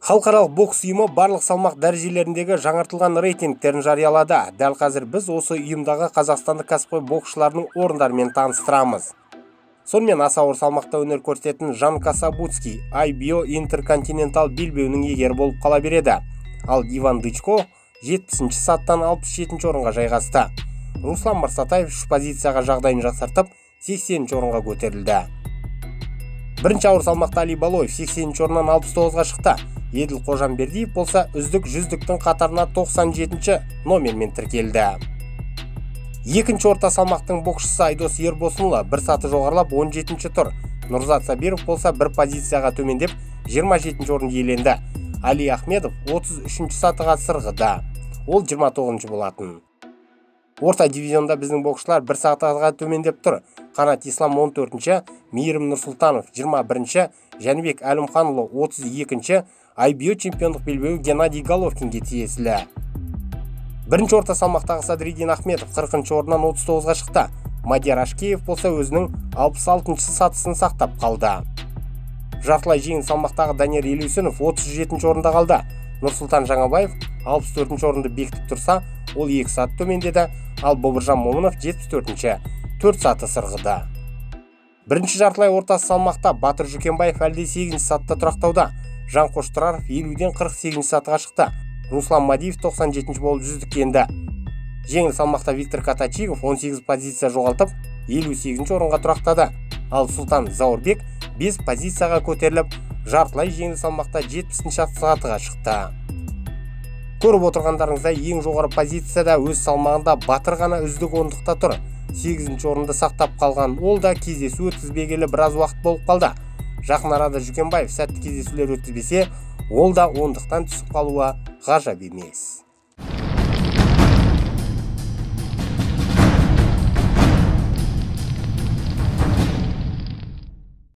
Халықаралық бокс ұйымы барлық салмақ дәрежелеріндегі жаңартылған рейтингтерін жариялады. Дәл қазір біз осы ұйымдағы қазақстандық кәсіпқой боксшылардың орындарымен таныстырамыз. Сонымен аса ауыр салмақта өнер көрсететін Жан Касабутский IBO интерконтинентал белбеуінің егері болып қала береді. Ал Иван Дычко 70-ші саттан 67-ші орынға жайғасты. Руслан Марсатаев үш позицияға жағдайын жақсартып 80-ші орынға көтерілді. Бірінші ауыр салмақта Али Балоев 80-ші орыннан 69-ға шықты. Еділ Қожамбердиев болса үздік жүздіктің қатарына 97-ші номермен тіркелді. Екінші орта салмақтың боксшысы Айдос Ербосынұлы бір саты жоғарылап 17-ші тұр. Нұрзат Сабиров болса бір позицияға төмендеп 27-ші орын иеленді. Али Ахмедов 33-ші сатыға сырғыды. Ол 29-ші болатын. Орта дивизионда біздің боксшылар бір сатыға төмендеп тұр. Қанат Ислам 14-ші, Мейірім Нұрсұлтанов 21-ші, Жәнібек Әлімханұлы 32-ші, IBO чемпиондық белбеуі Геннадий Головкинге тиесілі. Бірінші орта салмақтағы Садриддин Ахметов 40-ші орыннан 39-ға шықты. Мадияр Ашкеев болса өзінің 66-ші сатысын сақтап қалды. Жартылай жеңіл салмақтағы Данияр Елеусінов 37-ші орында қалды. Нұрсұлтан Жаңабаев 64-ші орынды бекітіп тұрса, ол 2 саты төмендеді, ал Бобыржан Момынов 74-ші 4 саты сырғыды. Бірінші жартылай ортасы салмақта Батыр Жүкенбаев әлде 8-ші сатыда тұрақтауда. Жанқош Тұраров 50-ден 48-ші сатыға шықты. Руслан Мадиев 97-ші болып жүздіккенді. Жеңіл салмақта Виктор Катачигов 18 позиция жоғалтып, 58-ші орынға тұрақтады. Ал Сұлтан Заурбек 5 позицияға көтеріліп, жартылай жеңіл салмақта 70-ші сатыға шықты. Көріп отырғандарыңыздай ең жоғары позицияда өз салмағында Батыр ғана үздік ондықта тұр. 8-ші орынды сақтап қалған ол да кездесу өткізбегелі біраз уақыт болып қалды. Жақын арада Жүкенбаев сәтті кездесулер өткізбесе, ол да ондықтан түсіп қалуы ғажап емес.